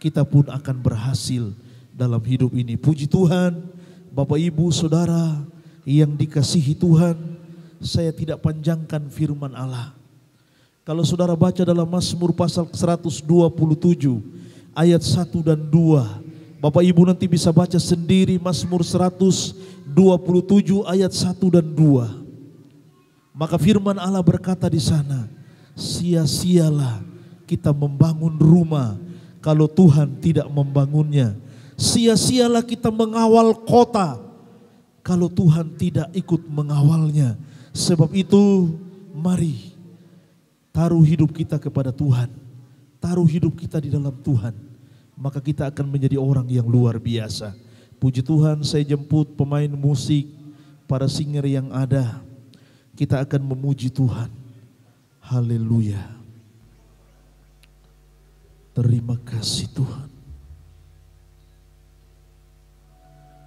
kita pun akan berhasil dalam hidup ini. Puji Tuhan, Bapak, Ibu, Saudara yang dikasihi Tuhan, saya tidak panjangkan firman Allah. Kalau saudara baca dalam Mazmur pasal 127 ayat 1 dan 2. Bapak, Ibu nanti bisa baca sendiri Mazmur 127 ayat 1 dan 2. Maka firman Allah berkata di sana, sia-sialah kita membangun rumah kalau Tuhan tidak membangunnya. Sia-sialah kita mengawal kota kalau Tuhan tidak ikut mengawalnya. Sebab itu mari taruh hidup kita kepada Tuhan, taruh hidup kita di dalam Tuhan, maka kita akan menjadi orang yang luar biasa. Puji Tuhan, saya jemput pemain musik, para singer yang ada, kita akan memuji Tuhan. Haleluya. Terima kasih Tuhan.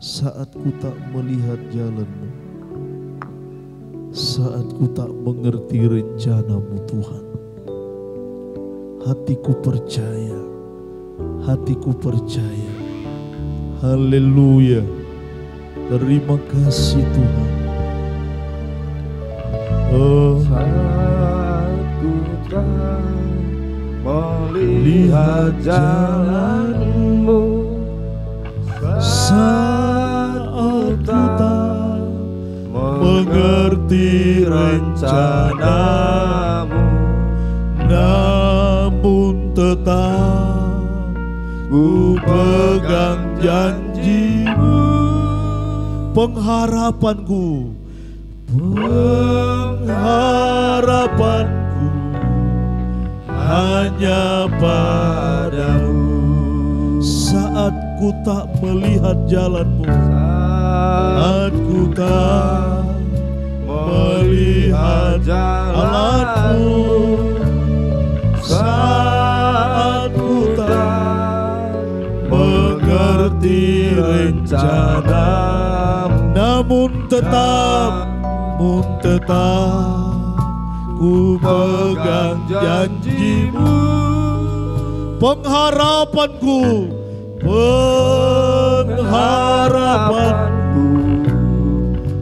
Saat ku tak melihat jalan-Mu, saat ku tak mengerti rencana-Mu Tuhan, hatiku percaya, hatiku percaya. Haleluya. Terima kasih Tuhan. Oh, saat ku tak melihat jalan-Mu, saat ku tak mengerti rencana-Mu, namun tetap ku pegang janji-Mu. Pengharapanku, pengharapanku hanya padamu. Saat ku tak melihat jalan-Mu, saat ku tak melihat jalan-Mu, saat ku mengerti rencanamu, namun tetap ku pegang janjimu. Pengharapanku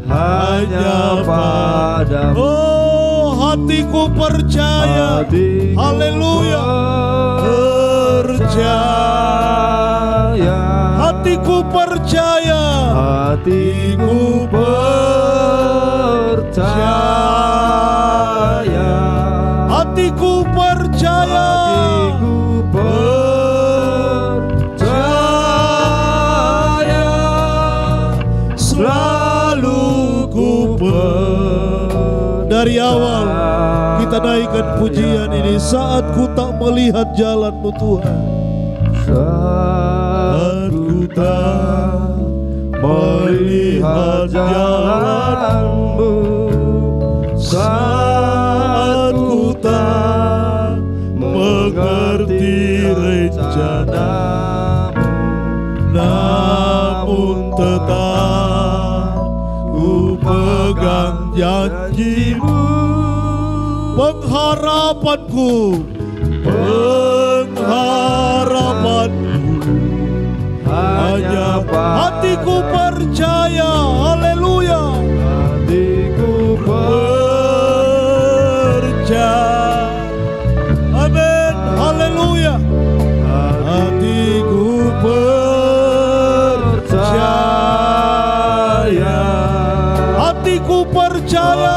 hanya padamu. Oh, hatiku percaya, haleluya, percaya. Hatiku percaya, hatiku percaya, hatiku percaya, hatiku percaya. Selalu ku dari awal kita naikkan pujian ini. Saat ku tak melihat jalan-Mu Tuhan, saat ku tak melihat jalan-Mu, saat ku tak mengerti rencana-Mu, namun tetap ku pegang janji-Mu. Pengharapanku hanya hatiku percaya, haleluya, hatiku percaya, amin, haleluya, hatiku percaya, hatiku percaya,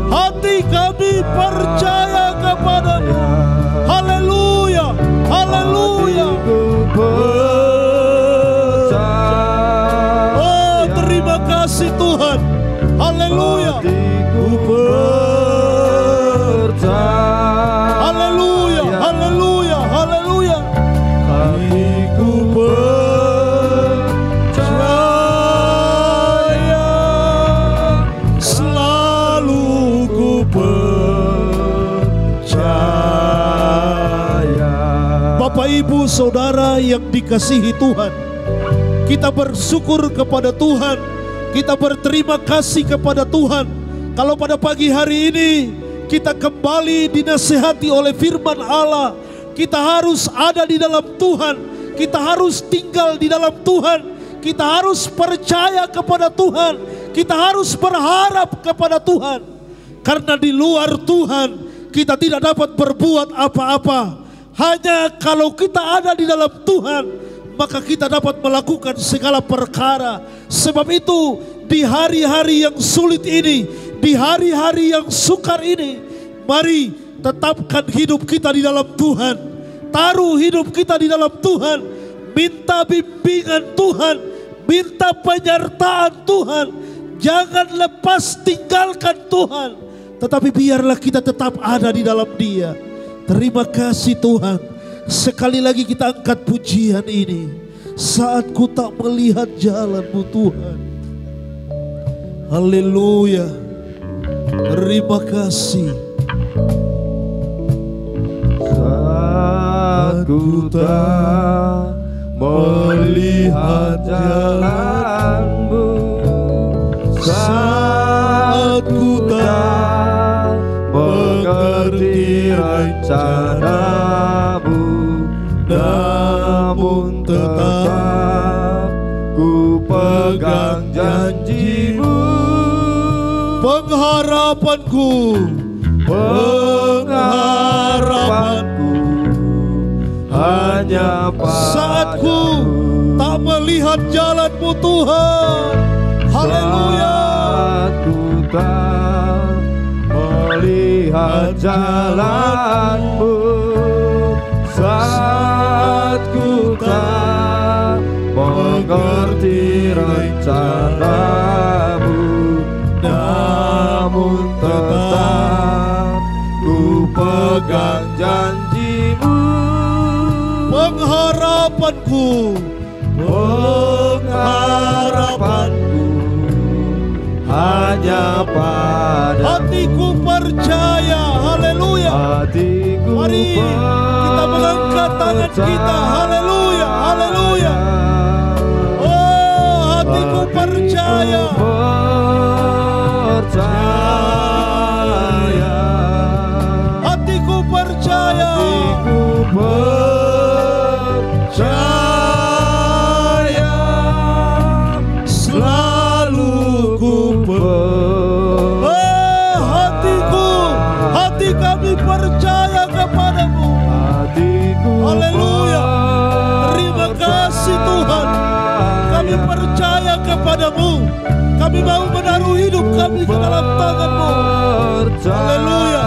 hati kami percaya kepada-Mu, haleluya, haleluya. Oh, terima kasih Tuhan, haleluya, haleluya, haleluya, haleluya. Hatiku percaya, selalu ku percaya. Bapak, Ibu, Saudara yang dikasihi Tuhan, kita bersyukur kepada Tuhan, kita berterima kasih kepada Tuhan. Kalau pada pagi hari ini kita kembali dinasihati oleh firman Allah, kita harus ada di dalam Tuhan, kita harus tinggal di dalam Tuhan, kita harus percaya kepada Tuhan, kita harus berharap kepada Tuhan. Karena di luar Tuhan kita tidak dapat berbuat apa-apa. Hanya kalau kita ada di dalam Tuhan, maka kita dapat melakukan segala perkara. Sebab itu di hari-hari yang sulit ini, di hari-hari yang sukar ini, mari tetapkan hidup kita di dalam Tuhan. Taruh hidup kita di dalam Tuhan. Minta bimbingan Tuhan, minta penyertaan Tuhan. Jangan lepas tinggalkan Tuhan, tetapi biarlah kita tetap ada di dalam Dia. Terima kasih Tuhan. Sekali lagi kita angkat pujian ini. Saat ku tak melihat jalan-Mu Tuhan, haleluya. Terima kasih. Saat ku tak melihat jalan-Mu, saat ku tak mengerti rencana-Mu, namun tetap ku pegang janji-Mu. Pengharapanku hanya padamu. Saat ku tak melihat jalan-Mu Tuhan, haleluya. Saat ku tak melihat jalan-Mu, saat ku tak mengerti rencana-Mu, namun tetap ku pegang janji-Mu. Pengharapanku hanya padamu. hatiku percaya. Haleluya. Mari kita mengangkat tangan kita. Haleluya, haleluya. Oh, hatiku percaya. Hatiku percaya. Selalu ku hati kami percaya kepadamu. Haleluya. Terima kasih Tuhan. Kami percaya kepadamu. Kami mau menaruh hidup kami ke dalam tangan-Mu. Haleluya.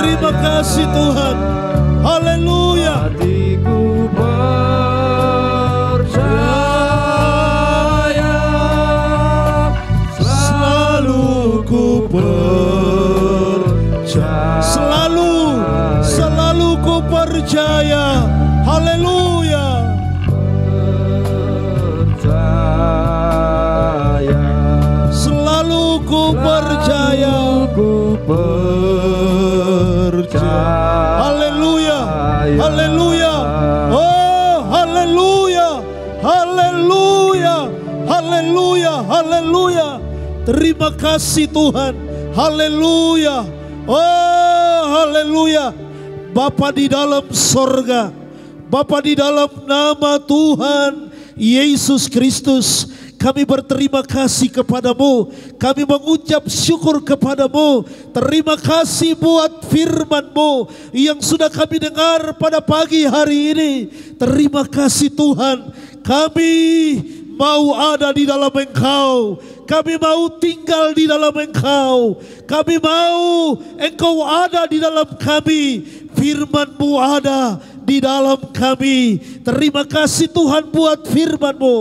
Terima kasih Tuhan. Haleluya. Hatiku percaya, Selalu ku percaya. Selalu ku percaya. Haleluya. Selalu ku percaya. Haleluya. Haleluya. Oh, haleluya. Haleluya. Haleluya. Haleluya. Terima kasih Tuhan. Haleluya. Oh, haleluya. Bapa di dalam sorga, Bapa di dalam nama Tuhan Yesus Kristus, kami berterima kasih kepadamu. Kami mengucap syukur kepadamu. Terima kasih buat firman-Mu yang sudah kami dengar pada pagi hari ini. Terima kasih Tuhan. Kami mau ada di dalam Engkau. Kami mau tinggal di dalam Engkau. Kami mau Engkau ada di dalam kami. Firman-Mu ada di dalam kami. Terima kasih Tuhan buat firman-Mu.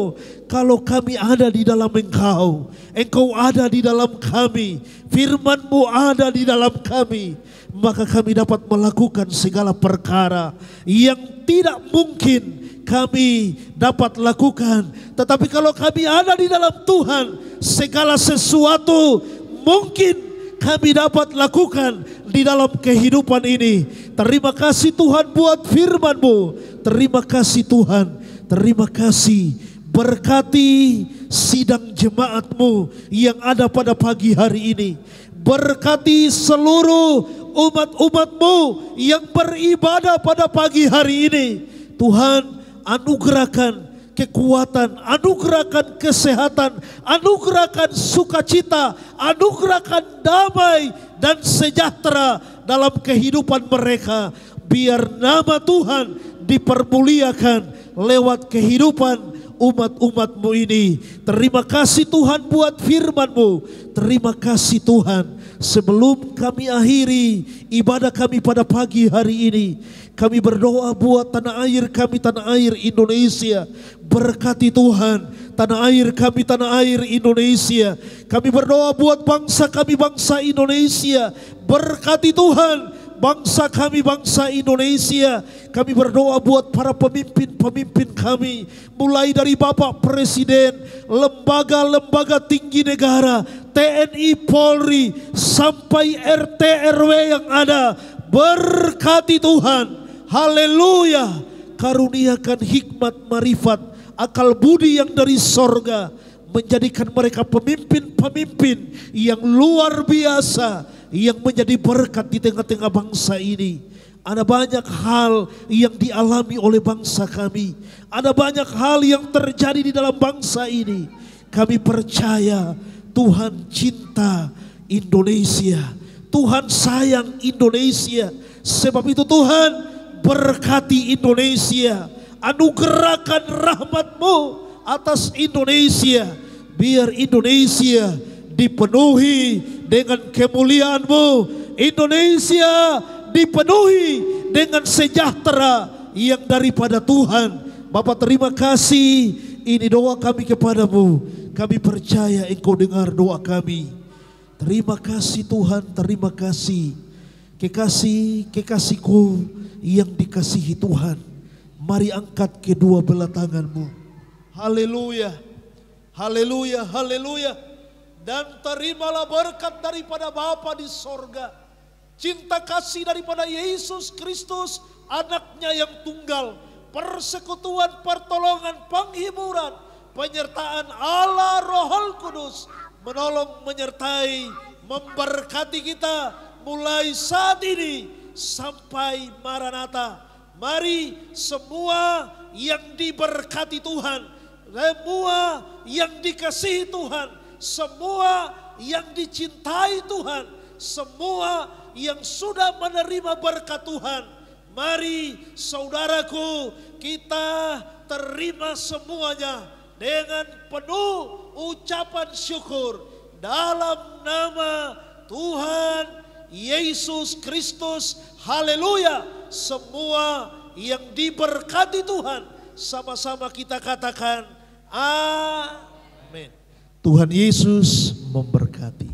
Kalau kami ada di dalam Engkau, Engkau ada di dalam kami, firman-Mu ada di dalam kami, maka kami dapat melakukan segala perkara yang tidak mungkin kami dapat lakukan. Tetapi kalau kami ada di dalam Tuhan, segala sesuatu mungkin kami dapat lakukan di dalam kehidupan ini. Terima kasih Tuhan buat firman-Mu. Terima kasih Tuhan. Terima kasih. Berkati sidang jemaat-Mu yang ada pada pagi hari ini. Berkati seluruh umat-umat-Mu yang beribadah pada pagi hari ini. Tuhan, anugerahkan kekuatan, anugerahkan kesehatan, anugerahkan sukacita, anugerahkan damai dan sejahtera dalam kehidupan mereka. Biar nama Tuhan dipermuliakan lewat kehidupan umat-umat-Mu ini. Terima kasih Tuhan buat firman-Mu. Terima kasih Tuhan. Sebelum kami akhiri ibadah kami pada pagi hari ini, kami berdoa buat tanah air kami, tanah air Indonesia. Berkati Tuhan tanah air kami, tanah air Indonesia. Kami berdoa buat bangsa kami, bangsa Indonesia. Berkati Tuhan bangsa kami, bangsa Indonesia. Kami berdoa buat para pemimpin-pemimpin kami, mulai dari Bapak Presiden, lembaga-lembaga tinggi negara, TNI, Polri, sampai RT RW yang ada. Berkati Tuhan. Haleluya. Karuniakan hikmat, marifat, akal budi yang dari sorga, menjadikan mereka pemimpin-pemimpin yang luar biasa, yang menjadi berkat di tengah-tengah bangsa ini. Ada banyak hal yang dialami oleh bangsa kami. Ada banyak hal yang terjadi di dalam bangsa ini. Kami percaya Tuhan cinta Indonesia. Tuhan sayang Indonesia. Sebab itu Tuhan berkati Indonesia. Anugerahkan rahmat-Mu atas Indonesia. Biar Indonesia dipenuhi dengan kemuliaan-Mu. Indonesia dipenuhi dengan sejahtera yang daripada Tuhan. Bapa, terima kasih. Ini doa kami kepadamu. Kami percaya Engkau dengar doa kami. Terima kasih Tuhan, terima kasih. Kekasih-kekasihku yang dikasihi Tuhan, mari angkat kedua belah tanganmu. Haleluya, haleluya, haleluya. dan terimalah berkat daripada Bapa di sorga, cinta kasih daripada Yesus Kristus, anaknya yang tunggal, persekutuan, pertolongan, penghiburan, penyertaan Allah Roh Kudus, menolong, menyertai, memberkati kita mulai saat ini sampai Maranatha. Mari semua yang diberkati Tuhan, semua yang dikasihi Tuhan, semua yang dicintai Tuhan, semua yang sudah menerima berkat Tuhan, mari saudaraku, kita terima semuanya dengan penuh ucapan syukur dalam nama Tuhan Yesus Kristus. Haleluya. Semua yang diberkati Tuhan, sama-sama kita katakan amin. Tuhan Yesus memberkati.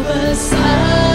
Besar